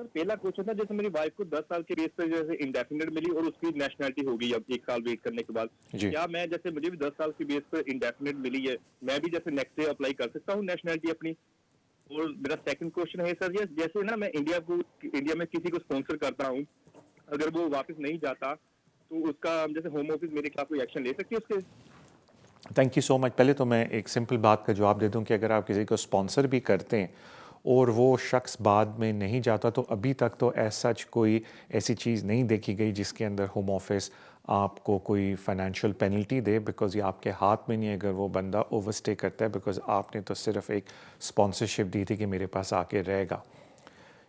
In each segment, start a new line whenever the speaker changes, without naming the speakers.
سر پہلا کوشچن تھا جیسے میری وائف کو 10 سال کے بیس پہ جیسے انڈیفینٹ ملی اور اس کی نیشنلٹی ہو گئی اب 1 سال ویٹ کرنے کے بعد کیا میں جیسے مجھے بھی 10 سال کے بیس پہ انڈیفینٹ ملی ہے میں بھی جیسے نیکسٹ ڈے اپلائی کر سکتا ہوں نیشنلٹی اپنی؟ اور میرا سیکنڈ کوشچن ہے سر جیسے نا میں انڈیا میں کسی کو اسپانسر کرتا ہوں اگر وہ واپس نہیں جاتا تو اس کا جیسے ہوم آفس میرے خلاف کوئی ایکشن لے سکتی ہے اس کے؟
تھینک یو سو مچ. پہلے تو میں ایک سمپل بات کا جواب دے دوں کہ اگر آپ کسی کو اسپانسر بھی کرتے ہیں اور وہ شخص بعد میں نہیں جاتا تو ابھی تک تو سچ کوئی ایسی چیز نہیں دیکھی گئی جس کے اندر ہوم آفس آپ کو کوئی فائنینشیل پینلٹی دے، بیکاز یہ آپ کے ہاتھ میں نہیں ہے اگر وہ بندہ اوور اسٹے کرتا ہے، بیکاز آپ نے تو صرف ایک اسپانسرشپ دی تھی کہ میرے پاس آ کے رہے گا.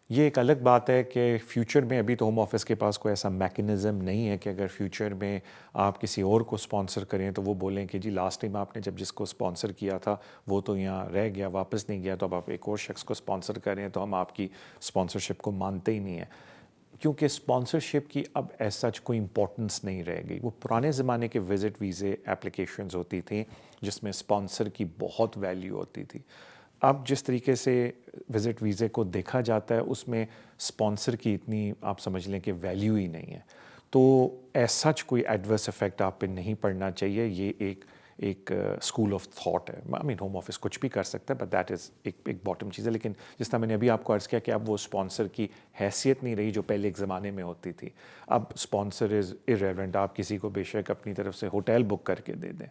یہ ایک الگ بات ہے کہ فیوچر میں ابھی تو ہوم آفس کے پاس کوئی ایسا میکنزم نہیں ہے کہ اگر فیوچر میں آپ کسی اور کو اسپانسر کریں تو وہ بولیں کہ جی لاسٹ ٹائم آپ نے جب جس کو اسپانسر کیا تھا وہ تو یہاں رہ گیا واپس نہیں گیا تو اب آپ ایک اور شخص کو اسپانسر کریں تو ہم آپ کی اسپانسرشپ کو مانتے ہی نہیں ہیں، کیونکہ اسپانسرشپ کی اب ایز سچ کوئی امپورٹنس نہیں رہ گئی. وہ پرانے زمانے کے وزٹ ویزے اپلیکیشنز ہوتی تھیں جس میں اسپانسر کی بہت ویلیو ہوتی تھی. اب جس طریقے سے وزٹ ویزے کو دیکھا جاتا ہے اس میں اسپانسر کی اتنی آپ سمجھ لیں کہ ویلیو ہی نہیں ہے، تو ایز سچ کوئی ایڈورس افیکٹ آپ پہ نہیں پڑنا چاہیے. یہ ایک اسکول آف تھاٹ ہے. آئی مین ہوم آفس کچھ بھی کر سکتا ہے بٹ دیٹ از ایک باٹم چیز ہے. لیکن جس طرح میں نے ابھی آپ کو عرض کیا کہ اب وہ اسپانسر کی حیثیت نہیں رہی جو پہلے ایک زمانے میں ہوتی تھی. اب اسپانسر از ارریلیونٹ. آپ کسی کو بے شک اپنی طرف سے ہوٹل بک کر کے دے دیں.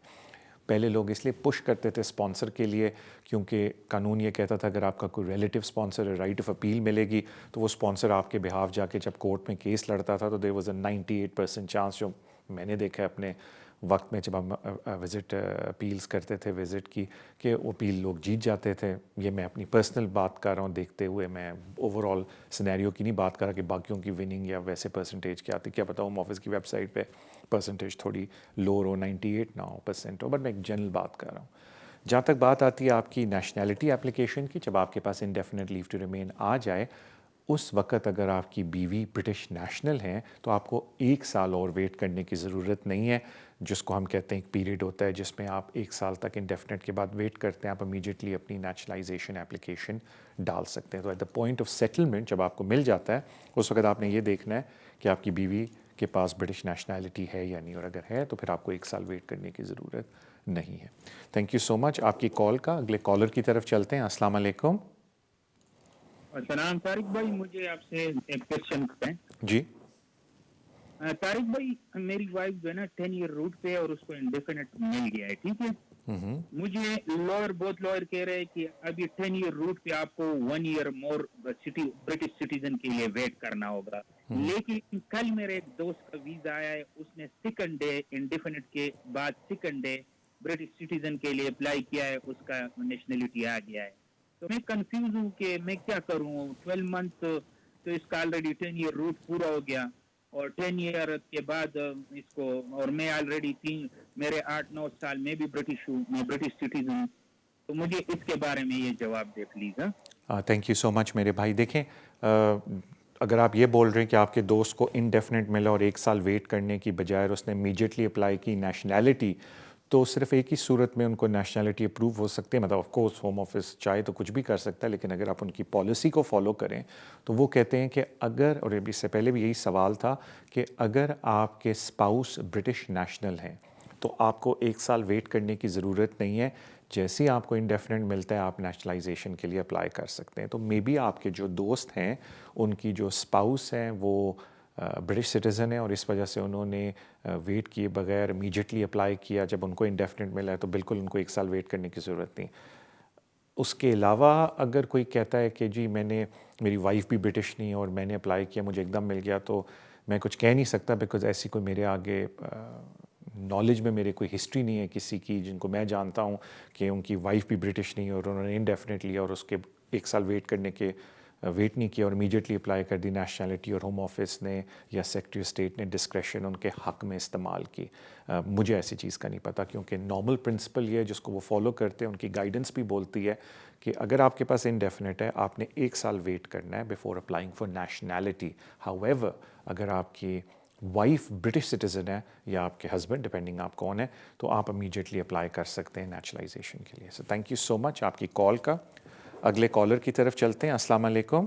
پہلے لوگ اس لیے پش کرتے تھے اسپانسر کے لیے کیونکہ قانون یہ کہتا تھا اگر آپ کا کوئی ریلیٹیو اسپانسر ہے رائٹ آف اپیل ملے گی تو وہ اسپانسر آپ کے بہاف جا کے جب کورٹ میں کیس لڑتا تھا تو دیر واز اے 98% چانس، جو میں نے دیکھا ہے اپنے وقت میں جب ہم وزٹ اپیلز کرتے تھے وزٹ کی، کہ اپیل لوگ جیت جاتے تھے. یہ میں اپنی پرسنل بات کر رہا ہوں دیکھتے ہوئے، میں اوور آل سینیریو کی نہیں بات کر رہا کہ باقیوں کی وننگ یا ویسے پرسنٹیج کیا آتی، کیا پتا ہوم آفس کی ویب سائٹ پہ پرسنٹیج تھوڑی لو ہو 98 نہ ہو پرسنٹ ہو، بٹ میں ایک جنرل بات کر رہا ہوں. جہاں تک بات آتی ہے آپ کی نیشنلٹی اپلیکیشن کی، جب آپ کے پاس انڈیفینٹ لیو ٹو ریمین آ جائے اس وقت اگر آپ کی بیوی برٹش نیشنل ہیں تو آپ کو 1 سال اور ویٹ کرنے کی ضرورت نہیں ہے، جس کو ہم کہتے ہیں ایک پیریڈ ہوتا ہے جس میں آپ 1 سال تک انڈیفینٹ کے بعد ویٹ کرتے ہیں. آپ امیجیٹلی اپنی نیشنلائزیشن اپلیکیشن ڈال سکتے ہیں. تو at the point of settlement جب آپ کو مل جاتا ہے اس وقت آپ نے یہ دیکھنا ہے کہ آپ کی بیوی کے پاس برٹش نیشنلٹی ہے یا نہیں، اور اگر ہے تو پھر آپ کو 1 سال ویٹ کرنے کی ضرورت نہیں ہے. تھینک یو سو مچ آپ کی کال کا. اگلے کالر کی طرف چلتے ہیں. السلام علیکم.
السلام طارق بھائی، مجھے آپ سے ایک کوشچن ہے.
جی
طارق بھائی، میری وائف جو ہے نا 10 ایئر روٹ پہ اور اس کو انڈیفینٹ مل گیا ہے، ٹھیک ہے. مجھے بہت لوئر کہہ رہے ہیں کہ ابھی 10 ایئر روٹ پہ آپ کو 1 ایئر مور برٹش سٹیزن کے لیے ویٹ کرنا ہوگا. لیکن کل میرے ایک دوست کا ویزا آیا ہے، اس نے 2nd ڈے انڈیفینٹ کے بعد 2nd ڈے برٹش سٹیزن کے لیے اپلائی کیا ہے، اس کا نیشنلٹی آ گیا ہے. تو میں کنفیوز ہوں کہ میں کیا کروں. 12 منتھ تو اس کا آلریڈی 10 ایئر روٹ پورا ہو گیا اور 10 ایئر کے بعد اس کو، اور میں آلریڈی میرے 8-9 سال میں بھی برٹش ہوں، میں برٹش سٹیزن ہوں. تو مجھے اس کے بارے میں یہ جواب دے پلیز.
تھینک یو سو مچ میرے بھائی. دیکھیں اگر آپ یہ بول رہے ہیں کہ آپ کے دوست کو انڈیفینٹ ملا اور 1 سال ویٹ کرنے کی بجائے اس نے امیجیٹلی اپلائی کی نیشنلٹی، تو صرف ایک ہی صورت میں ان کو نیشنلٹی اپروو ہو سکتے ہیں. مطلب آف کورس ہوم آفس چاہے تو کچھ بھی کر سکتا ہے، لیکن اگر آپ ان کی پالیسی کو فالو کریں تو وہ کہتے ہیں کہ اگر، اور اس سے پہلے بھی یہی سوال تھا کہ اگر آپ کے اسپاؤس برٹش نیشنل ہیں تو آپ کو 1 سال ویٹ کرنے کی ضرورت نہیں ہے. جیسے ہی آپ کو انڈیفینٹ ملتا ہے آپ نیشنلائزیشن کے لیے اپلائی کر سکتے ہیں. تو مے بی آپ کے جو دوست ہیں ان کی جو اسپاؤس ہیں وہ برٹش سٹیزن ہے اور اس وجہ سے انہوں نے ویٹ کیے بغیر امیجیٹلی اپلائی کیا. جب ان کو انڈیفینٹ ملا ہے تو بالکل ان کو 1 سال ویٹ کرنے کی ضرورت نہیں. اس کے علاوہ اگر کوئی کہتا ہے کہ جی میری وائف بھی برٹش نہیں اور میں نے اپلائی کیا مجھے ایک دم مل گیا، تو میں کچھ کہہ نہیں سکتا بیکاز ایسی کوئی میرے آگے نالج میں میرے کوئی ہسٹری نہیں ہے کسی کی جن کو میں جانتا ہوں کہ ان کی وائف بھی برٹش نہیں اور انہوں نے انڈیفینٹ لیا اور اس کے 1 سال ویٹ نہیں کیا اور امیجیٹلی اپلائی کر دی نیشنلٹی، اور ہوم آفس نے یا سیکرٹری اسٹیٹ نے ڈسکریشن ان کے حق میں استعمال کی. مجھے ایسی چیز کا نہیں پتہ، کیونکہ نارمل پرنسپل یہ ہے جس کو وہ فالو کرتے ہیں، ان کی گائیڈنس بھی بولتی ہے کہ اگر آپ کے پاس انڈیفینٹ ہے آپ نے 1 سال ویٹ کرنا ہے before applying for nationality. How ever اگر آپ کی وائف برٹش سٹیزن ہے یا آپ کے ہسبینڈ، ڈپینڈنگ آپ کون ہے، تو آپ امیجیٹلی اپلائی کر سکتے ہیں نیشنلائزیشن کے لیے. سو تھینک یو سو مچ آپ کی کال کا. اگلے کالر کی طرف چلتے ہیں. السلام علیکم.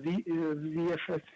VFS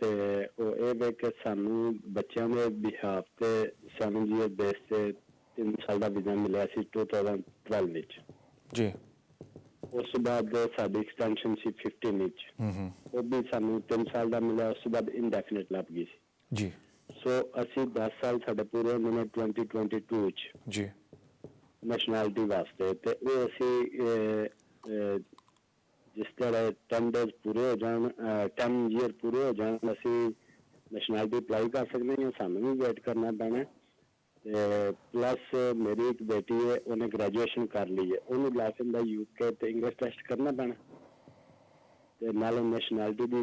ਤੇ ਉਹ ਇਹ ਹੈ ਕਿ ਸਾਨੂੰ ਬੱਚਿਆਂ ਦੇ ਬਿਹਾਫ ਤੇ ਸਾਨੂੰ ਜੀ ਬੇਸ ਤੇ 3 ਸਾਲ ਦਾ ਵੀਜ਼ਾ ਮਿਲਿਆ ਸੀ 2012 ਵਿੱਚ
ਜੀ।
ਉਸ ਤੋਂ ਬਾਅਦ ਸਾਡੀ ਐਕਸਟੈਂਸ਼ਨ ਸੀ 15 ਵਿੱਚ ਉਹ ਵੀ ਸਾਨੂੰ 3 ਸਾਲ ਦਾ ਮਿਲਿਆ। ਉਸ ਤੋਂ ਬਾਅਦ ਇਨਡੈਫੀਨਿਟ ਲੱਭ ਗਈ ਸੀ
ਜੀ।
ਸੋ ਅਸੀਂ 10 ਸਾਲ ਸਾਡੇ ਪੂਰੇ ਹੋਏ ਨੇ 2022 ਵਿੱਚ
ਜੀ।
ਨੈਸ਼ਨੈਲਿਟੀ ਵਾਸਤੇ ਤੇ ਉਹ ਅਸੀਂ ਜਿਸ ਤਰ੍ਹਾਂ 10 ਡੇਜ਼ ਪੂਰੇ ਹੋ ਜਾਣ 10 ਈਅਰ ਪੂਰੇ ਹੋ ਜਾਣ ਅਸੀਂ ਨੈਸ਼ਨੈਲਿਟੀ ਅਪਲਾਈ ਕਰ ਸਕਦੇ ਹਾਂ। ਸਾਨੂੰ ਵੀ ਵੇਟ ਕਰਨਾ ਪੈਣਾ ਤੇ ਪਲੱਸ ਮੇਰੀ ਇੱਕ ਬੇਟੀ ਹੈ ਉਹਨੇ ਗ੍ਰੈਜੂਏਸ਼ਨ ਕਰ ਲਈ ਹੈ ਉਹਨੂੰ ਲਾਇਸੈਂਸ ਦਾ UK ਤੇ ਇੰਗਲਿਸ਼ ਟੈਸਟ ਕਰਨਾ ਪੈਣਾ ਤੇ ਨਾਲ nationality the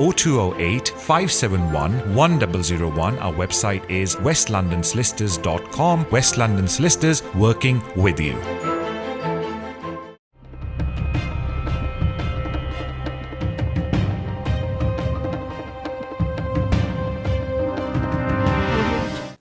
0208 571 1001। Our website is westlondonsolicitors.com. West London Solicitors, working with you.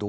2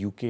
UK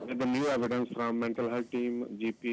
with the new evidence from mental health team GP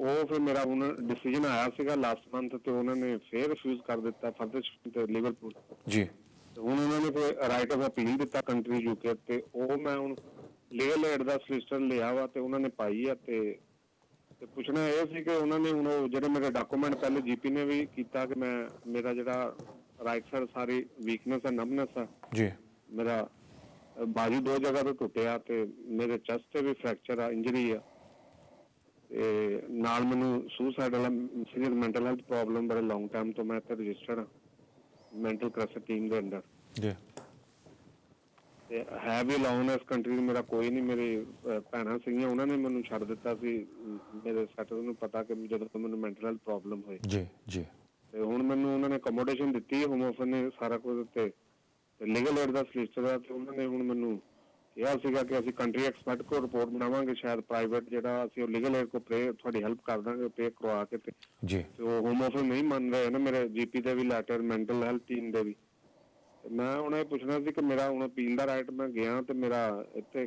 ਉਹ ਫਿਰ ਮੇਰਾ ਹੁਣ ਡਿਸੀਜਨ ਆਇਆ ਸੀਗਾ ਲਾਸਟ ਮੰਥ ਤੇ ਉਹਨਾਂ ਨੇ ਫੇਰ ਰਿਫਿਊਜ਼ ਕਰ ਦਿੱਤਾ ਫਰਦਰ ਤੇ ਲਿਵਰਪੂਲ
ਜੀ।
ਤੇ ਹੁਣ ਉਹਨਾਂ ਨੇ ਕੋਈ ਰਾਈਟ ਆਫ ਅਪੀਲ ਦਿੱਤਾ ਕੰਟਰੀ ਯੂਕੇ ਤੇ ਉਹ ਮੈਂ ਹੁਣ ਲੀਗਲ ਏਡ ਦਾ ਸੋਲਿਸਿਟਰ ਲਿਆ ਵਾ ਤੇ ਉਹਨਾਂ ਨੇ ਪਾਈ ਆ ਤੇ ਪੁੱਛਣਾ ਇਹ ਸੀ ਕਿ ਉਹਨਾਂ ਨੇ ਹੁਣ ਉਹ ਜਿਹੜੇ ਮੇਰੇ ਡਾਕੂਮੈਂਟ ਪਹਿਲੇ ਜੀਪੀ ਨੇ ਵੀ ਕੀਤਾ ਕਿ ਮੈਂ ਮੇਰਾ ਜਿਹੜਾ ਰਾਈਟ ਸਾਈਡ ਸਾਰੀ ਵੀਕਨੈਸ ਹੈ ਨਮਨੈਸ ਆ
ਜੀ,
ਮੇਰਾ ਬਾਜੂ 2 ਜਗ੍ਹਾ ਤੋਂ ਟੁੱਟਿਆ ਤੇ ਮੇਰੇ ਚੈਸਟ ਤੇ ਵੀ ਫ੍ਰੈਕਚਰ ਆ ਇੰਜਰੀ ਆ ਤੇ ਨਾਲ ਮੈਨੂੰ ਸੁਸਾਈਡ ਵਾਲਾ ਸੀਰੀਅਸ ਮੈਂਟਲ ਹੈਲਥ ਪ੍ਰੋਬਲਮ ਬੜੇ ਲੌਂਗ ਟਾਈਮ ਤੋਂ ਮੈਂ ਇੱਥੇ ਰਜਿਸਟਰਡ ਹਾਂ ਮੈਂਟਲ ਕ੍ਰਾਈਸਿਸ ਟੀਮ ਦੇ ਅੰਦਰ
ਜੀ।
ਤੇ ਹੈ ਵੀ ਲਾਉਣ ਇਸ ਕੰਟਰੀ ਮੇਰਾ ਕੋਈ ਨਹੀਂ, ਮੇਰੇ ਭੈਣਾਂ ਸੀਗੀਆਂ ਉਹਨਾਂ ਨੇ ਮੈਨੂੰ ਛੱਡ ਦਿੱਤਾ ਸੀ ਮੇਰੇ ਸੈਟਲ ਨੂੰ ਪਤਾ ਕਿ ਜਦੋਂ ਮੈਨੂੰ ਮੈਂਟਲ ਹੈਲਥ ਪ੍ਰੋਬਲਮ ਹੋਈ
ਜੀ ਜੀ।
ਤੇ ਹੁਣ ਮੈਨੂੰ ਉਹਨਾਂ ਨੇ ਅਕੋਮੋਡੇਸ਼ਨ ਦਿੱਤੀ ਹੋਮ ਆਫਿਸ ਨੇ ਸਾਰਾ ਕੁਝ ਤੇ ਲੀਗਲ ਏਡ ਦਾ ਸੋਲਿਸਿਟਰ ਦਾ ਤੇ ਉਹਨਾਂ ਨੇ ਹੁਣ ਮੈਨੂੰ ਕਿਹਾ ਸੀਗਾ ਕਿ ਅਸੀਂ ਕੰਟਰੀ ਐਕਸਪਰਟ ਕੋਲ ਰਿਪੋਰਟ ਬਣਾਵਾਂਗੇ ਸ਼ਾਇਦ ਪ੍ਰਾਈਵੇਟ ਜਿਹੜਾ ਅਸੀਂ ਲੀਗਲ ਏਡ ਕੋ ਤੁਹਾਡੀ ਹੈਲਪ ਕਰ ਦਾਂਗੇ ਪੇ ਕਰਵਾ ਕੇ ਤੇ
ਜੀ।
ਉਹ ਹੋਮ ਆਫਿਸ ਨਹੀਂ ਮੰਨ ਰਹੇ ਨਾ ਮੇਰੇ ਜੀਪੀ ਦੇ ਵੀ ਲੈਟਰ ਮੈਂਟਲ ਹੈਲਥ ਟੀਮ ਦੇ ਵੀ ਮੈਂ ਉਹਨਾਂ ਇਹ ਪੁੱਛਣਾ ਸੀ ਕਿ ਮੇਰਾ ਹੁਣ ਅਪੀਲ ਦਾ ਰਾਈਟ ਮੈਂ ਗਿਆ ਤੇ ਮੇਰਾ ਇੱਥੇ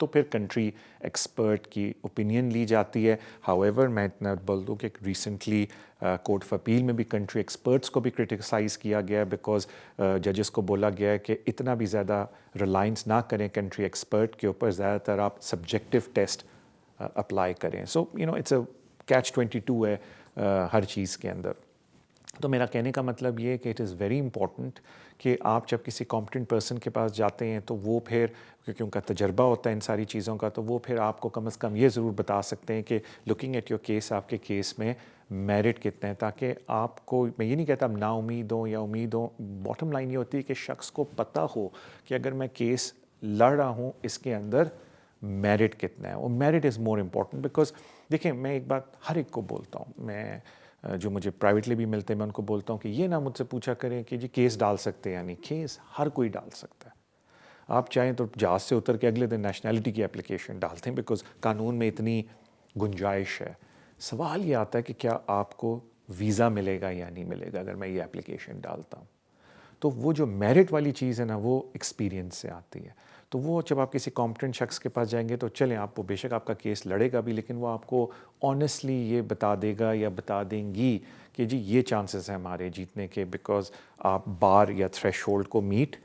تو پھر کنٹری ایکسپرٹ کی اوپینین لی جاتی ہے. ہاؤیور میں اتنا بول دوں کہ ریسنٹلی کورٹ آف اپیل میں بھی کنٹری ایکسپرٹس کو بھی کرٹیسائز کیا گیا ہے بیکاز ججز کو بولا گیا ہے کہ اتنا بھی زیادہ ریلائنس نہ کریں کنٹری ایکسپرٹ کے اوپر, زیادہ تر آپ سبجیکٹیو ٹیسٹ اپلائی کریں. سو اٹس اے catch-22 ہے ہر چیز کے اندر. تو میرا کہنے کا مطلب یہ ہے کہ اٹ از ویری امپورٹنٹ کہ آپ جب کسی کمپٹنٹ پرسن کے پاس جاتے ہیں تو وہ پھر, کیونکہ ان کا تجربہ ہوتا ہے ان ساری چیزوں کا, تو وہ پھر آپ کو کم از کم یہ ضرور بتا سکتے ہیں کہ لوکنگ ایٹ یور کیس آپ کے کیس میں میرٹ کتنے ہیں, تاکہ آپ کو, میں یہ نہیں کہتا نا امید ہوں یا امید ہوں, باٹم لائن یہ ہوتی ہے کہ شخص کو پتہ ہو کہ اگر میں کیس لڑ رہا ہوں اس کے اندر میرٹ کتنا ہے. اور merit is more important because دیکھیں میں ایک بات ہر ایک کو بولتا ہوں, میں جو مجھے پرائیویٹلی بھی ملتے ہیں میں ان کو بولتا ہوں کہ یہ نہ مجھ سے پوچھا کریں کہ جی کیس ڈال سکتے ہیں, یعنی کیس ہر کوئی ڈال سکتا ہے. آپ چاہیں تو جہاز سے اتر کے اگلے دن نیشنلٹی کی اپلیکیشن ڈالتے ہیں بیکاز قانون میں اتنی گنجائش ہے. سوال یہ آتا ہے کہ کیا آپ کو ویزا ملے گا یا نہیں ملے گا اگر میں یہ اپلیکیشن ڈالتا ہوں. تو وہ جو میرٹ والی چیز ہے نا وہ ایکسپیرینس سے آتی ہے. تو وہ جب آپ کسی کمپٹنٹ شخص کے پاس جائیں گے تو چلیں آپ کو بے شک آپ کا کیس لڑے گا بھی, لیکن وہ آپ کو آنیسٹلی یہ بتا دے گا یا بتا دیں گی کہ جی یہ چانسز ہیں ہمارے جیتنے کے بیکاز آپ بار یا تھریش ہولڈ کو میٹ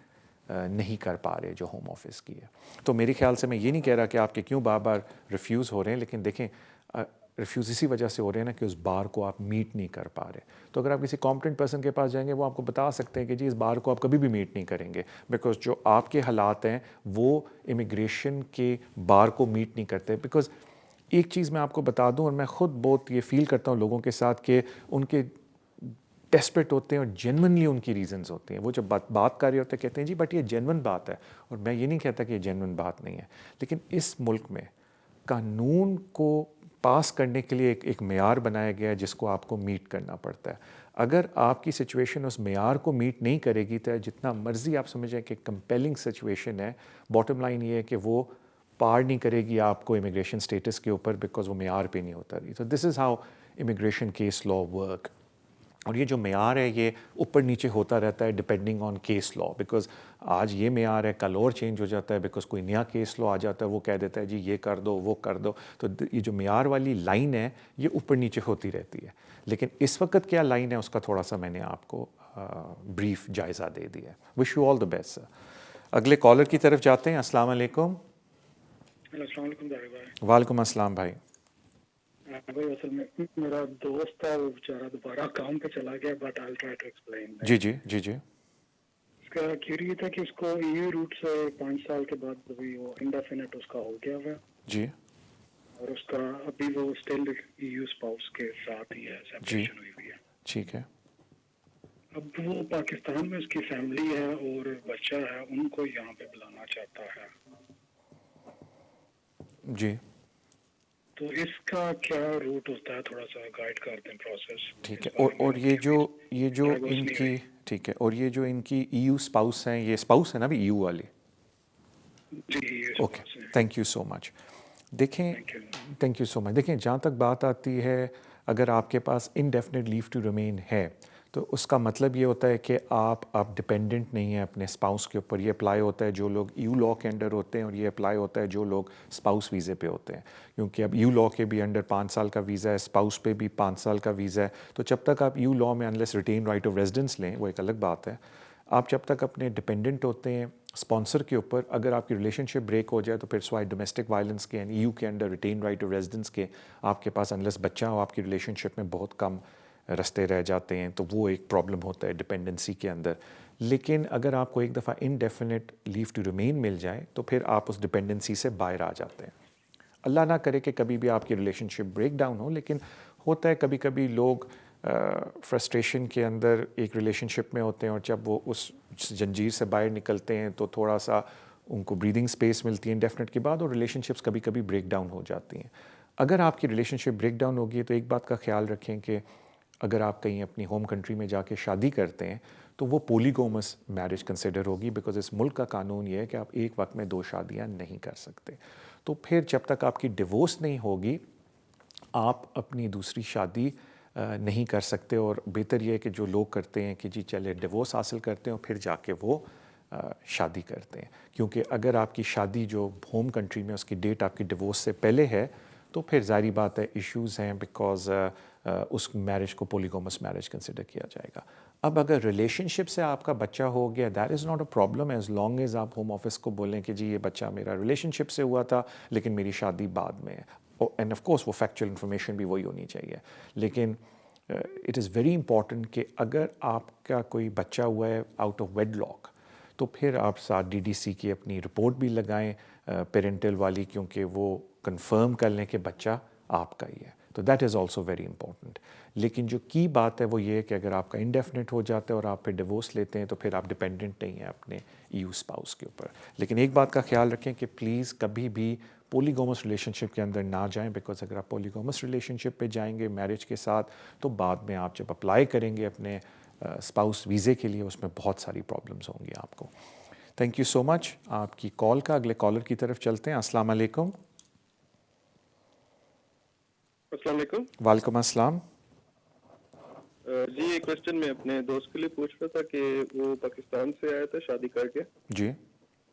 نہیں کر پا رہے جو ہوم آفس کی ہے. تو میرے خیال سے میں یہ نہیں کہہ رہا کہ آپ کے کیوں بار بار ریفیوز ہو رہے ہیں, لیکن دیکھیں ریفیوز اسی وجہ سے ہو رہے ہیں نا کہ اس بار کو آپ میٹ نہیں کر پا رہے. تو اگر آپ کسی کمپٹنٹ پرسن کے پاس جائیں گے وہ آپ کو بتا سکتے ہیں کہ جی اس بار کو آپ کبھی بھی میٹ نہیں کریں گے بیکاز جو آپ کے حالات ہیں وہ امیگریشن کے بار کو میٹ نہیں کرتے. بیکاز ایک چیز میں آپ کو بتا دوں, اور میں خود بہت یہ فیل کرتا ہوں لوگوں کے ساتھ کہ ان کے ڈیسپریٹ ہوتے ہیں اور جینونلی ان کی ریزنز ہوتے ہیں. وہ جب بات کر رہے ہوتے ہیں کہتے ہیں جی بٹ یہ جینون بات ہے, اور میں یہ نہیں کہتا کہ یہ جینون بات نہیں ہے, لیکن اس ملک میں قانون کو پاس کرنے کے لیے ایک معیار بنایا گیا ہے جس کو آپ کو میٹ کرنا پڑتا ہے. اگر آپ کی سچویشن اس معیار کو میٹ نہیں کرے گی تو جتنا مرضی آپ سمجھیں کہ کمپیلنگ سچویشن ہے, باٹم لائن یہ ہے کہ وہ پار نہیں کرے گی آپ کو امیگریشن سٹیٹس کے اوپر بیکاز وہ معیار پہ نہیں ہوتا رہی. تو this is how immigration case law work. اور یہ جو معیار ہے یہ اوپر نیچے ہوتا رہتا ہے depending on case law, because آج یہ معیار ہے کل اور چینج ہو جاتا ہے بیکاز کوئی نیا کیس لا آ جاتا ہے وہ کہہ دیتا ہے جی یہ کر دو وہ کر دو. تو یہ جو معیار والی لائن ہے یہ اوپر نیچے ہوتی رہتی ہے, لیکن اس وقت کیا لائن ہے اس کا تھوڑا سا میں نے آپ کو بریف جائزہ دے دیا ہے. Wish you all the best sir. اگلے کالر کی طرف جاتے ہیں. السلام علیکم.
السلام علیکم.
وعلیکم السلام بھائی.
بھائی اصل میں میرا دوست تھا وہ بیچارہ دوبارہ کام پہ چلا گیا, but I try to explain.
جی جی جی جی.
اس کا کیوری تھا کہ اس کو EU روٹ سے 5 سال کے بعد ابھی وہ انڈیفینٹ اس کا ہو گیا ہوا
جی,
اور اس کا ابھی وہ اسٹل EU اسپاؤس کے ساتھ ہی ہے, سیپریشن ہوئی ہوئی ہے.
ٹھیک ہے.
اب وہ پاکستان میں اس کی فیملی ہے اور بچہ ہے, ان کو یہاں پہ بلانا چاہتا ہے.
جی
تو اس کا کیا روٹ ہوتا ہے, تھوڑا سا گائیڈ کر دیں پروسیس.
ٹھیک ہے. اور یہ جو ان کی, ٹھیک ہے, اور یہ جو ان کی EU اسپاؤس ہیں, یہ اسپاؤس ہے نا بھی EU والی.
جی
اوکے, تھینک یو سو مچ. دیکھیں تھینک یو سو مچ. دیکھیں جہاں تک بات آتی ہے اگر آپ کے پاس انڈیفینٹ لیو ٹو ریمین ہے تو اس کا مطلب یہ ہوتا ہے کہ آپ ڈپینڈنٹ نہیں ہیں اپنے اسپاؤس کے اوپر. یہ اپلائی ہوتا ہے جو لوگ EU لا کے انڈر ہوتے ہیں, اور یہ اپلائی ہوتا ہے جو لوگ اسپاؤس ویزے پہ ہوتے ہیں, کیونکہ اب EU لا کے بھی انڈر 5 سال کا ویزا ہے, اسپاؤس پہ بھی 5 سال کا ویزا ہے. تو جب تک آپ EU لا میں unless retain right of residence لیں وہ ایک الگ بات ہے. آپ جب تک اپنے ڈپینڈنٹ ہوتے ہیں اسپانسر کے اوپر, اگر آپ کی ریلیشن شپ بریک ہو جائے تو پھر سوائے ڈومیسٹک وائلنس کے EU کے under retain right of residence کے آپ کے پاس انلیس بچہ ہو آپ کی ریلیشن شپ میں بہت کم رستے رہ جاتے ہیں. تو وہ ایک پرابلم ہوتا ہے ڈپینڈنسی کے اندر. لیکن اگر آپ کو ایک دفعہ انڈیفینٹ لیو ٹو ریمین مل جائے تو پھر آپ اس ڈپینڈنسی سے باہر آ جاتے ہیں. اللہ نہ کرے کہ کبھی بھی آپ کی ریلیشن شپ بریک ڈاؤن ہو, لیکن ہوتا ہے کبھی کبھی لوگ فرسٹریشن کے اندر ایک ریلیشن شپ میں ہوتے ہیں, اور جب وہ اس جنجیر سے باہر نکلتے ہیں تو تھوڑا سا ان کو بریدنگ سپیس ملتی ہے انڈیفینٹ کے بعد, اور ریلیشن شپس کبھی کبھی بریک ڈاؤن ہو جاتی ہیں. اگر آپ کی ریلیشن شپ بریک ڈاؤن ہوگی تو ایک بات کا خیال رکھیں کہ اگر آپ کہیں اپنی ہوم کنٹری میں جا کے شادی کرتے ہیں تو وہ پولیگامس میرج کنسیڈر ہوگی, بیکاز اس ملک کا قانون یہ ہے کہ آپ ایک وقت میں 2 شادیاں نہیں کر سکتے. تو پھر جب تک آپ کی ڈیورس نہیں ہوگی آپ اپنی دوسری شادی نہیں کر سکتے. اور بہتر یہ ہے کہ جو لوگ کرتے ہیں کہ جی چلے ڈیورس حاصل کرتے ہیں اور پھر جا کے وہ شادی کرتے ہیں, کیونکہ اگر آپ کی شادی جو ہوم کنٹری میں اس کی ڈیٹ آپ کی ڈیورس سے پہلے ہے تو پھر ظاہری بات ہے ایشوز ہیں, بیکاز اس میرج کو پولیگامس میرج کنسیڈر کیا جائے گا. اب اگر ریلیشن شپ سے آپ کا بچہ ہو گیا, that is not a problem as long as آپ ہوم آفس کو بولیں کہ جی یہ بچہ میرا ریلیشن شپ سے ہوا تھا لیکن میری شادی بعد میں ہے, اینڈ آف کورس وہ فیکچوئل انفارمیشن بھی وہی ہونی چاہیے. لیکن اٹ از ویری امپورٹنٹ کہ اگر آپ کا کوئی بچہ ہوا ہے آؤٹ آف ویڈ لاک تو پھر آپ ساتھ DDC کی اپنی رپورٹ بھی لگائیں پیرنٹل والی, کیونکہ وہ کنفرم کر لیں کہ بچہ آپ کا ہی ہے. تو that is also very important. لیکن جو کی بات ہے وہ یہ ہے کہ اگر آپ کا انڈیفینٹ ہو جاتا ہے اور آپ پھر ڈیورس لیتے ہیں تو پھر آپ ڈپینڈنٹ نہیں ہیں اپنے EU اسپاؤس کے اوپر. لیکن ایک بات کا خیال رکھیں کہ پلیز کبھی بھی پولیگامس ریلیشن شپ کے اندر نہ جائیں, بیکاز اگر آپ پولیگامس ریلیشن شپ پہ جائیں گے میرج کے ساتھ تو بعد میں آپ جب اپلائی کریں گے اپنے اسپاؤس ویزے کے لیے اس میں بہت ساری پرابلمس ہوں گی آپ کو. تھینک یو سو مچ آپ کی کال کا. اگلے کالر کی طرف چلتے ہیں. السلام علیکم.
السلام علیکم.
وعلیکم السلام.
جی ایک کوشچن میں اپنے دوست کے لیے پوچھ رہا تھا کہ وہ پاکستان سے آیا تھا شادی کر کے,
جی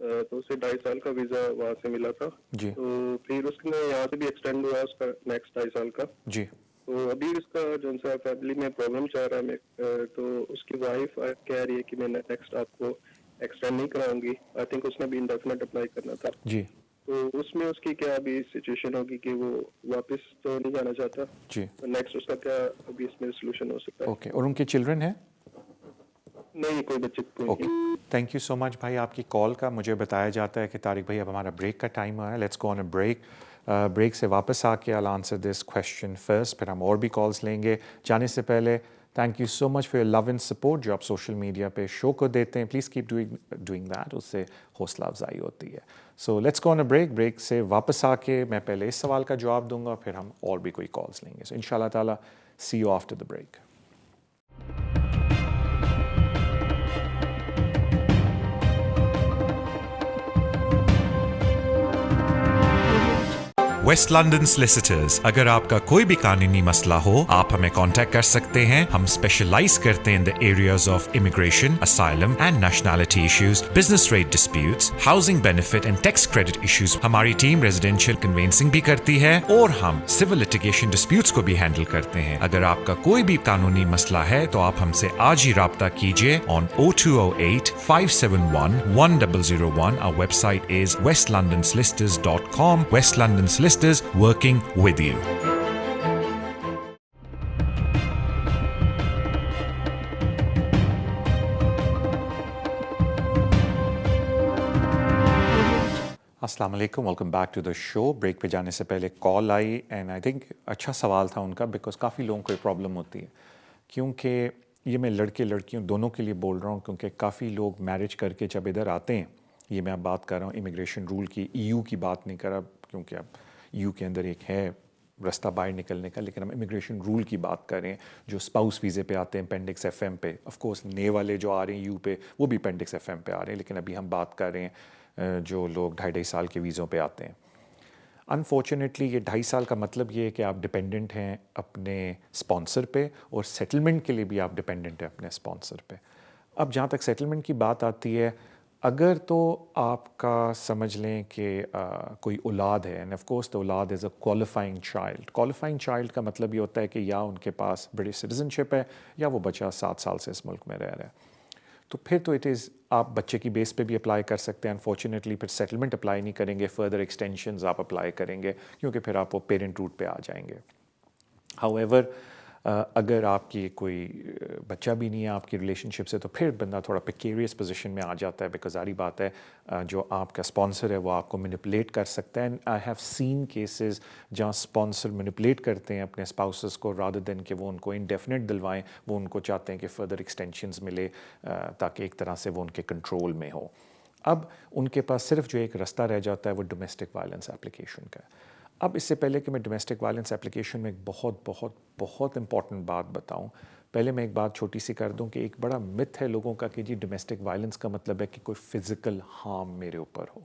تو اسے 2.5 سال کا ویزا وہاں سے ملا تھا,
جی
تو پھر اس نے یہاں سے بھی ایکسٹینڈ ہوا اس کا نیکسٹ 2.5 سال کا.
جی
تو ابھی اس کا جو سا فیملی میں پرابلم چاہ رہا ہے, تو اس کی وائف کہہ رہی ہے کہ میں نیکسٹ آپ کو ایکسٹینڈ نہیں کراؤں گی. آئی تھنک اس نے بھی انڈیفینٹ اپلائی کرنا تھا.
جی
تو اس میں اس کی کیا ابھی سچویشن ہوگی کہ وہ واپس تو نہیں جانا چاہتا,
جی
نیکسٹ اس کا کیا ابھی اس میں سولوشن ہو سکتا ہے؟
اوکے. اور ان کے چلڈرن ہیں؟
نہیں, کوئی بچے کوئی
اوکے. تھینک یو سو مچ بھائی آپ کی کال کا. مجھے بتایا جاتا ہے کہ طارق بھائی اب ہمارا بریک کا ٹائم ہوا ہے. Let's go on a break. Break سے واپس آ کے I'll answer this question first, پھر ہم اور بھی کالس لیں گے. جانے سے پہلے thank you so much for your love and support جو آپ سوشل میڈیا پہ شو کو دیتے ہیں. پلیز کیپ ڈوئنگ دیٹ, اس سے حوصلہ افزائی ہوتی ہے. So let's go on a break. Break سے واپس آ کے میں پہلے اس سوال کا جواب دوں گا, پھر ہم اور بھی کوئی کالس لیں گے. سو ان شاء اللہ تعالیٰ see you after the break.
West London solicitors. اگر آپ کا کوئی بھی قانونی مسئلہ ہو آپ ہمیں کانٹیکٹ کر سکتے ہیں. ہم اسپیشلائز کرتے ہیں in the areas of immigration, asylum and nationality issues, business rate disputes, housing benefit and tax credit issues. ہماری ٹیم ریزیڈینشیل کنوینسنگ بھی کرتی ہے اور ہم سول لٹیگیشن ڈسپیوٹس کو بھی ہینڈل کرتے ہیں. اگر آپ کا کوئی بھی قانونی مسئلہ ہے تو آپ ہم سے آج ہی رابطہ کیجیے on 0208 571 1001. Our website is westlondonsolicitors.com. West London Solicitors, working with you.
السلام علیکم. Welcome back to the show. Break پہ جانے سے پہلے کال آئی اینڈ آئی تھنک اچھا سوال تھا ان کا, بیکاز کافی لوگوں کو یہ پرابلم ہوتی ہے. کیونکہ یہ میں لڑکے لڑکیوں دونوں کے لیے بول رہا ہوں, کیونکہ کافی لوگ میرج کر کے جب ادھر آتے ہیں, یہ میں اب بات کر رہا ہوں امیگریشن رول کی, EU کی بات نہیں کر رہا کیونکہ اب EU کے اندر ایک ہے رستہ باہر نکلنے کا, لیکن ہم امیگریشن رول کی بات کر رہے ہیں. جو اسپاؤس ویزے پہ آتے ہیں اپینڈکس FM پہ, آف کورس نئے والے جو آ رہے ہیں EU پہ وہ بھی اپینڈکس FM پہ آ رہے ہیں, لیکن ابھی ہم بات کر رہے ہیں جو لوگ 2.5 سال کے ویزوں پہ آتے ہیں. انفارچونیٹلی یہ 2.5 سال کا مطلب یہ ہے کہ آپ ڈپینڈنٹ ہیں اپنے اسپانسر پہ, اور سیٹلمنٹ کے لیے بھی آپ ڈپینڈنٹ ہیں اپنے اسپانسر پہ. اب جہاں تک سیٹلمنٹ کی بات آتی ہے, اگر تو آپ کا سمجھ لیں کہ کوئی اولاد ہے, اینڈ آف کورس دا اولاد از اے کوالیفائنگ چائلڈ. کوالیفائنگ چائلڈ کا مطلب یہ ہوتا ہے کہ یا ان کے پاس برٹش سٹیزن شپ ہے یا وہ بچہ 7 سال سے اس ملک میں رہ رہا ہے. تو پھر تو اٹ از آپ بچے کی بیس پہ بھی اپلائی کر سکتے ہیں. انفارچونیٹلی پھر سیٹلمنٹ اپلائی نہیں کریں گے, فردر ایکسٹینشنز آپ اپلائی کریں گے, کیونکہ پھر آپ وہ پیرنٹ روٹ پہ آ جائیں گے. ہاؤ ایور اگر آپ کی کوئی بچہ بھی نہیں ہے آپ کی ریلیشن شپ سے, تو پھر بندہ تھوڑا پیکیریس پوزیشن میں آ جاتا ہے, بیکاز ساری بات ہے جو آپ کا اسپانسر ہے وہ آپ کو مینیپولیٹ کر سکتا ہے. And I have seen cases جہاں اسپانسر مینیپولیٹ کرتے ہیں اپنے اسپاؤسز کو, رادر دین کہ وہ ان کو انڈیفینٹ دلوائیں, وہ ان کو چاہتے ہیں کہ فردر ایکسٹینشنز ملے تاکہ ایک طرح سے وہ ان کے کنٹرول میں ہو. اب ان کے پاس صرف جو ایک رستہ رہ جاتا ہے وہ ڈومیسٹک وائلنس ایپلیکیشن کا. اب اس سے پہلے کہ میں ڈومیسٹک وائلنس ایپلیکیشن میں ایک بہت بہت بہت امپورٹنٹ بات بتاؤں, پہلے میں ایک بات چھوٹی سی کر دوں کہ ایک بڑا متھ ہے لوگوں کا کہ جی ڈومیسٹک وائلنس کا مطلب ہے کہ کوئی فزیکل ہارم میرے اوپر ہو.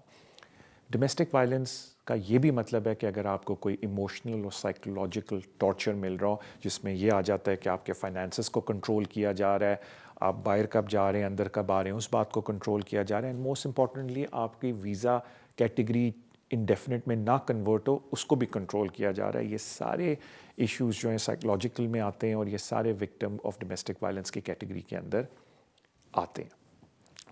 ڈومیسٹک وائلنس کا یہ بھی مطلب ہے کہ اگر آپ کو کوئی ایموشنل اور سائیکولوجیکل ٹارچر مل رہا ہو, جس میں یہ آ جاتا ہے کہ آپ کے فائنینسز کو کنٹرول کیا جا رہا ہے, آپ باہر کب جا رہے ہیں, اندر کب آ رہے ہیں, اس بات کو کنٹرول کیا جا رہا ہے. اینڈ موسٹ امپورٹنٹلی آپ کی ویزا کیٹیگری انڈیفینٹ میں نہ کنورٹ ہو, اس کو بھی کنٹرول کیا جا رہا ہے. یہ سارے ایشوز جو ہیں سائیکولوجیکل میں آتے ہیں اور یہ سارے وکٹم آف ڈومیسٹک وائلنس کی کیٹیگری کے اندر آتے ہیں.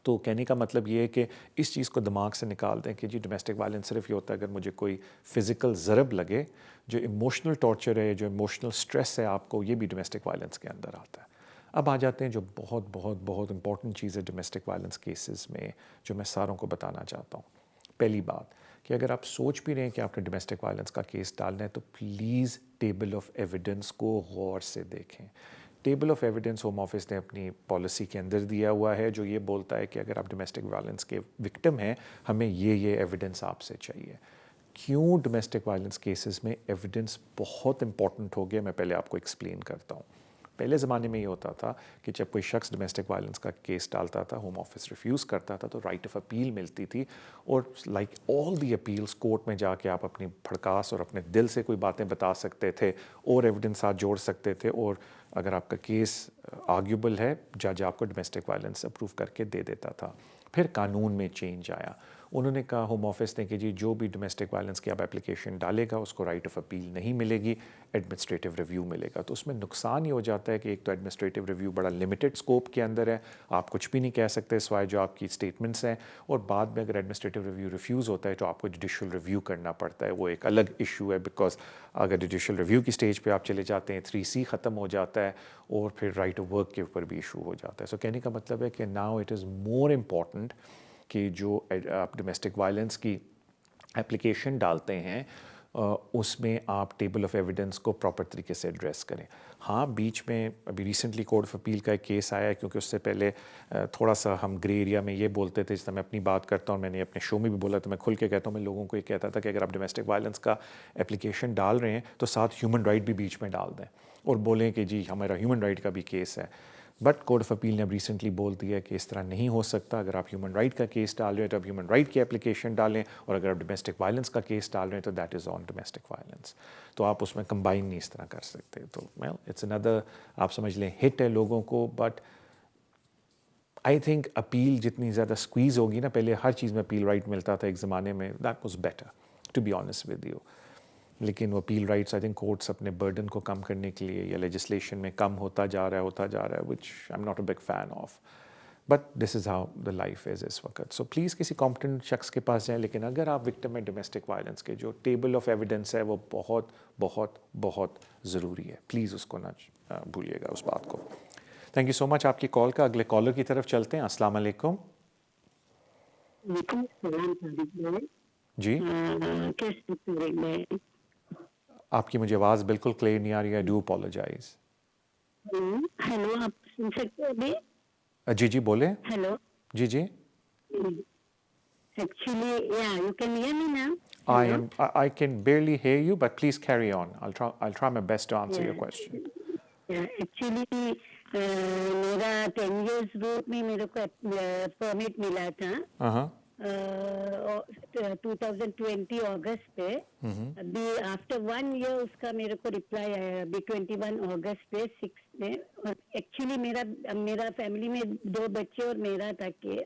تو کہنے کا مطلب یہ ہے کہ اس چیز کو دماغ سے نکال دیں کہ جی ڈومیسٹک وائلنس صرف یہ ہوتا ہے اگر مجھے کوئی فزیکل ضرب لگے. جو ایموشنل ٹارچر ہے, جو ایموشنل سٹریس ہے آپ کو, یہ بھی ڈومیسٹک وائلنس کے اندر آتا ہے. اب آ جاتے ہیں جو بہت بہت بہت امپورٹنٹ چیز ہے ڈومیسٹک وائلنس کیسز میں, جو میں ساروں کو بتانا چاہتا ہوں. پہلی بات کہ اگر آپ سوچ بھی رہے ہیں کہ آپ نے ڈومیسٹک وائلنس کا کیس ڈالنا ہے تو پلیز ٹیبل آف ایویڈنس کو غور سے دیکھیں. Table of evidence home office نے اپنی پالیسی کے اندر دیا ہوا ہے جو یہ بولتا ہے کہ اگر آپ ڈومیسٹک وائلنس کے وکٹم ہیں ہمیں یہ ایویڈنس آپ سے چاہیے. کیوں ڈومیسٹک وائلنس کیسز میں ایویڈنس بہت امپورٹنٹ ہو گیا, میں پہلے آپ کو ایکسپلین کرتا ہوں. پہلے زمانے میں یہ ہوتا تھا کہ جب کوئی شخص ڈومیسٹک وائلنس کا کیس ڈالتا تھا, ہوم آفس ریفیوز کرتا تھا, تو رائٹ آف اپیل ملتی تھی, اور لائک آل دی اپیلس کورٹ میں جا کے آپ اپنی بھڑکاس اور اپنے دل سے کوئی باتیں بتا سکتے تھے اور ایویڈنس ساتھ جوڑ سکتے تھے, اور اگر آپ کا کیس آرگیوبل ہے جج آپ کو ڈومیسٹک وائلنس اپروو کر کے دے دیتا تھا. پھر قانون میں چینج آیا, انہوں نے کہا ہوم آفس نے کہ جی جو بھی ڈومیسٹک وائلنس کی اب اپلیکیشن ڈالے گا اس کو رائٹ آف اپیل نہیں ملے گی, ایڈمنسٹریٹو ریویو ملے گا. تو اس میں نقصان یہ ہو جاتا ہے کہ ایک تو ایڈمنسٹریٹو ریویو بڑا لمیٹڈ اسکوپ کے اندر ہے, آپ کچھ بھی نہیں کہہ سکتے سوائے جو آپ کی اسٹیٹمنٹس ہیں, اور بعد میں اگر ایڈمنسٹریٹو ریویو ریفیوز ہوتا ہے تو آپ کو جوڈیشل ریویو کرنا پڑتا ہے. وہ ایک الگ ایشو ہے, بیکاز اگر جوڈیشل ریویو کی سٹیج پہ آپ چلے جاتے ہیں 3C ختم ہو جاتا ہے, اور پھر رائٹ آف ورک کے اوپر بھی ایشو ہو جاتا ہے. سو کہنے کا مطلب ہے کہ now it is more important کہ جو آپ ڈومیسٹک وائلنس کی اپلیکیشن ڈالتے ہیں اس میں آپ ٹیبل آف ایویڈنس کو پراپر طریقے سے ایڈریس کریں. ہاں بیچ میں ابھی ریسنٹلی کورٹ آف اپیل کا ایک کیس آیا ہے, کیونکہ اس سے پہلے تھوڑا سا ہم گرے ایریا میں یہ بولتے تھے, جس طرح میں اپنی بات کرتا ہوں, میں نے اپنے شو میں بھی بولا تو میں کھل کے کہتا ہوں, میں لوگوں کو یہ کہتا تھا کہ اگر آپ ڈومیسٹک وائلنس کا اپلیکیشن ڈال رہے ہیں تو ساتھ ہیومن رائٹ بھی بیچ میں ڈال دیں اور بولیں کہ جی ہمارا ہیومن رائٹ کا بھی کیس ہے. بٹ کورٹ آف اپیل نے اب ریسنٹلی بول دیا کہ اس طرح نہیں ہو سکتا. اگر آپ ہیومن رائٹ کا کیس ڈال رہے ہیں تو آپ ہیومن رائٹ کی اپلیکیشن ڈالیں, اور اگر آپ ڈومیسٹک وائلنس کا کیس ڈال رہے ہیں تو that is on domestic violence. تو آپ اس میں کمبائن نہیں اس طرح کر سکتے. تو اٹس اندر آپ سمجھ لیں ہٹ ہے لوگوں کو. بٹ آئی تھنک اپیل جتنی زیادہ اسکویز ہوگی نا, پہلے ہر چیز میں اپیل رائٹ ملتا تھا ایک زمانے میں, that was better to be honest with you. لیکن وہ appeal rights I think courts اپنے برڈن کو کم کرنے کے لیے یا لیجسلیشن میں کم ہوتا جا رہا ہے which I am not a big fan of. But this is how the life is اس وقت. سو پلیز کسی کمپٹنٹ شخص کے پاس جائیں. لیکن اگر آپ وکٹم ہیں ڈومیسٹک وائلنس کے, جو ٹیبل آف ایویڈنس ہے وہ بہت بہت بہت ضروری ہے. پلیز اس کو نہ بھولیے گا اس بات کو. تھینک یو سو مچ آپ کی کال کا. اگلے کالر کی طرف چلتے ہیں. السلام علیکم. جی آپ کی مجھے آواز بالکل کلیئر نہیں آ رہی ہے. I do apologise.
ہیلو آپ سن سکتے ہو ابھی؟
جی جی بولیں.
ہیلو.
جی جی.
Actually, yeah, you can hear me now?
I can barely hear you, but please carry on. I'll try my best to answer your question.
Yeah, actually, میرا 10 years route میں میرے کو permit ملا تھا 2020 اگست پہ. ابھی آفٹر 1 year اس کا میرے کو ریپلائی آیا ابھی 21 اگست پہ 6 میں. ایکچولی میرا فیملی میں 2 بچے اور میرا تھا کہ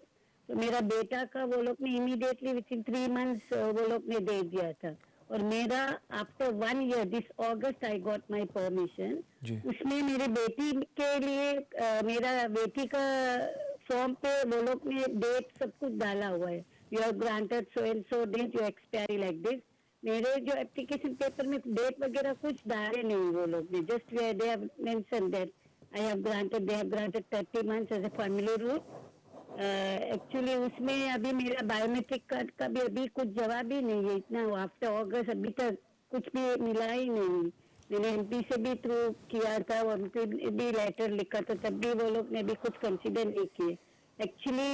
تو میرا بیٹا کا وہ لوگ نے امیڈیٹلی ود ان 3 months وہ لوگ نے دے دیا تھا. اور میرا after 1 year this August I got my permission. اس میں میری بیٹی کے لیے میرا بیٹی کا فارم پہ وہ لوگ نے ڈیٹ سب کچھ ڈالا ہوا ہے. You have granted so and so date you expiry like this. میرے جو اپلیکیشن پیپر میں ڈیٹ وغیرہ کچھ ڈالے نہیں وہ لوگ نے. Just they have mention that I have granted they have granted 30 months as a family route. Actually اس میں ابھی میرا بایو میٹرک کارڈ کا بھی ابھی کچھ جواب ہی نہیں ہے. اتنا آفٹر اگست ابھی تک کچھ بھی ملا ہی نہیں. میں نے MP سے بھی تھرو کیا تھا, MP بھی لیٹر لکھا تھا, تب بھی وہ لوگ نے ابھی کچھ کنسیڈر نہیں کیے. ایکچولی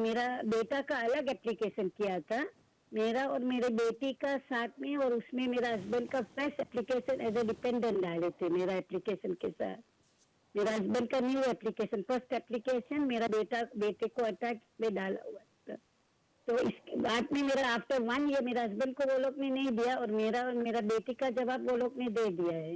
میرا بیٹا کا الگ اپلیکیشن کیا تھا میرا اور میرے بیٹی کا ساتھ میں, اور اس میں میرا ہسبینڈ کا first application as a dependent ڈالے تھے میرا اپلیکیشن کے ساتھ. میرا ہسبینڈ کا نیو اپلیکیشن فرسٹ اپلیکیشن میرا بیٹے کو اٹیچ میں ڈالا ہوا تھا. تو اس کے بعد میں میرا آفٹر 1 year میرا ہسبینڈ کو وہ لوگ نے نہیں دیا, اور میرا بیٹی کا جواب وہ لوگ نے دے دیا ہے.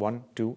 1, 2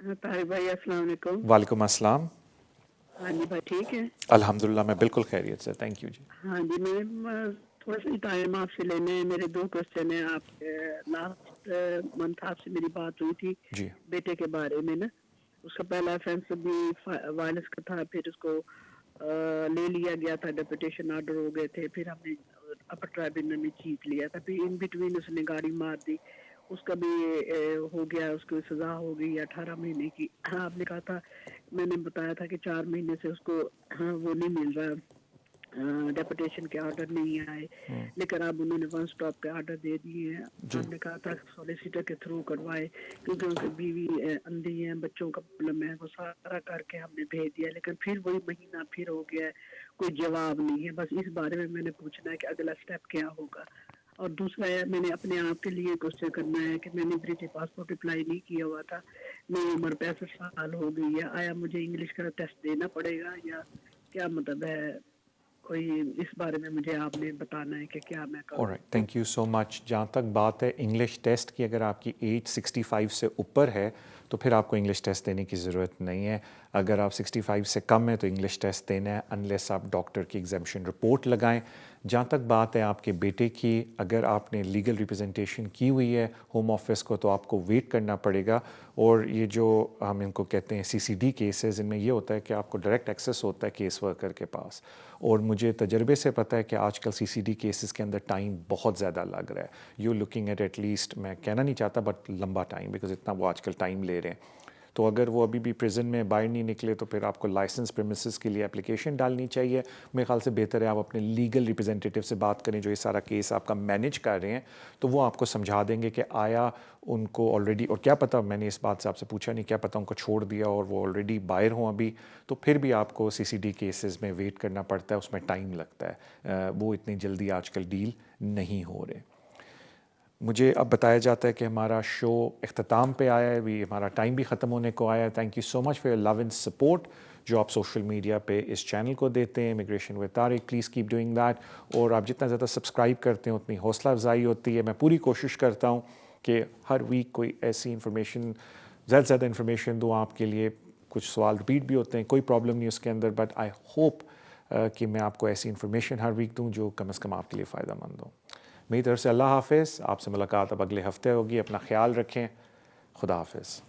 طارق بھائی السلام علیکم.
وعلیکم السلام.
ہاں جی بھائی ٹھیک ہے؟
الحمدللہ میں بالکل خیریت سے. تھینک یو جی.
ہاں جی میں تھوڑا سا ٹائم آپ سے لینے ہیں. میرے 2 کوشچن ہیں. آپ لاسٹ منتھ آپ سے میری بات ہوئی تھی
جی
بیٹے کے بارے میں نا. اس کا پہلا offense بھی وائلنس کا تھا, پھر اس کو لے لیا گیا تھا, ڈیپوٹیشن آرڈر ہو گئے تھے, پھر ہم نے اپر ٹرائبونل میں جیت لیا تھا, پھر ان بٹوین اس نے گاڑی مار دی, اس کا بھی ہو گیا, اس کو سزا ہو گئی 18 مہینے کی. آپ نے کہا تھا, میں نے بتایا تھا کہ 4 مہینے سے اس کو وہ نہیں مل رہا, ڈیپوٹیشن کے آرڈر نہیں آئے, لیکن اب انہوں نے 1 سٹاپ کے آرڈر دے دیے ہیں. ہم نے کہا تھا سولیسیٹر کے تھرو کروائے, کیونکہ ان کی بیوی اندھی ہیں, بچوں کا پرابلم ہے, وہ سارا کر کے ہم نے بھیج دیا, لیکن پھر وہی مہینہ پھر ہو گیا ہے, کوئی جواب نہیں ہے. بس اس بارے میں نے پوچھنا ہے کہ اگلا سٹیپ کیا ہوگا. اور دوسرا ہے, میں نے اپنے آپ کے لیے کوشچن کرنا ہے کہ میں نے برٹش پاسپورٹ اپلائی نہیں کیا ہوا تھا, میری عمر 65 سال ہو گئی ہے, آیا مجھے انگلش کا ٹیسٹ دینا پڑے گا یا کیا مطلب ہے؟ کوئی اس بارے میں مجھے آپ نے بتانا ہے کہ کیا میں کروں.
alright, تھینک یو سو مچ. جہاں تک بات ہے انگلش ٹیسٹ کی, اگر آپ کی ایج 65 سے اوپر ہے تو پھر آپ کو انگلش ٹیسٹ دینے کی ضرورت نہیں ہے. اگر آپ 65 سے کم ہے تو انگلش ٹیسٹ دینا ہے, انلیس آپ ڈاکٹر کی ایگزیمپشن رپورٹ لگائیں. جہاں تک بات ہے آپ کے بیٹے کی, اگر آپ نے لیگل ریپرزنٹیشن کی ہوئی ہے ہوم آفس کو تو آپ کو ویٹ کرنا پڑے گا. اور یہ جو ہم ان کو کہتے ہیں CCD کیسز, ان میں یہ ہوتا ہے کہ آپ کو ڈائریکٹ ایکسیس ہوتا ہے کیس ورکر کے پاس, اور مجھے تجربے سے پتہ ہے کہ آج کل CCD کیسز کے اندر ٹائم بہت زیادہ لگ رہا ہے. یو لکنگ ایٹ لیسٹ, میں کہنا نہیں چاہتا بٹ لمبا ٹائم, بیکاز اتنا وہ آج کل ٹائم لے رہے ہیں. تو اگر وہ ابھی بھی پریزن میں باہر نہیں نکلے تو پھر آپ کو لائسنس پریمیسز کے لیے اپلیکیشن ڈالنی چاہیے. میرے خیال سے بہتر ہے آپ اپنے لیگل ریپرزینٹیٹیو سے بات کریں جو یہ سارا کیس آپ کا مینیج کر رہے ہیں, تو وہ آپ کو سمجھا دیں گے کہ آیا ان کو آلریڈی, اور کیا پتہ, میں نے اس بات سے آپ سے پوچھا نہیں, کیا پتہ ان کو چھوڑ دیا اور وہ آلریڈی باہر ہوں ابھی, تو پھر بھی آپ کو CCD کیسز میں ویٹ کرنا پڑتا ہے, اس میں ٹائم لگتا ہے, وہ اتنی جلدی آج کل ڈیل نہیں ہو رہے. مجھے اب بتایا جاتا ہے کہ ہمارا شو اختتام پہ آیا ہے, ابھی ہمارا ٹائم بھی ختم ہونے کو آیا ہے. Thank you so much for your love and support جو آپ سوشل میڈیا پہ اس چینل کو دیتے ہیں, immigration with Tariq. Please keep doing that. اور آپ جتنا زیادہ سبسکرائب کرتے ہیں اتنی حوصلہ افزائی ہوتی ہے. میں پوری کوشش کرتا ہوں کہ ہر ویک کوئی ایسی انفارمیشن, زیادہ سے زیادہ انفارمیشن دوں آپ کے لیے. کچھ سوال ریپیٹ بھی ہوتے ہیں, کوئی پرابلم نہیں اس کے اندر, بٹ آئی ہوپ کہ میں آپ کو ایسی انفارمیشن ہر ویک دوں جو کم از کم آپ کے لیے فائدہ مند ہو. میری طرف سے اللہ حافظ. آپ سے ملاقات اب اگلے ہفتے ہوگی. اپنا خیال رکھیں. خدا حافظ.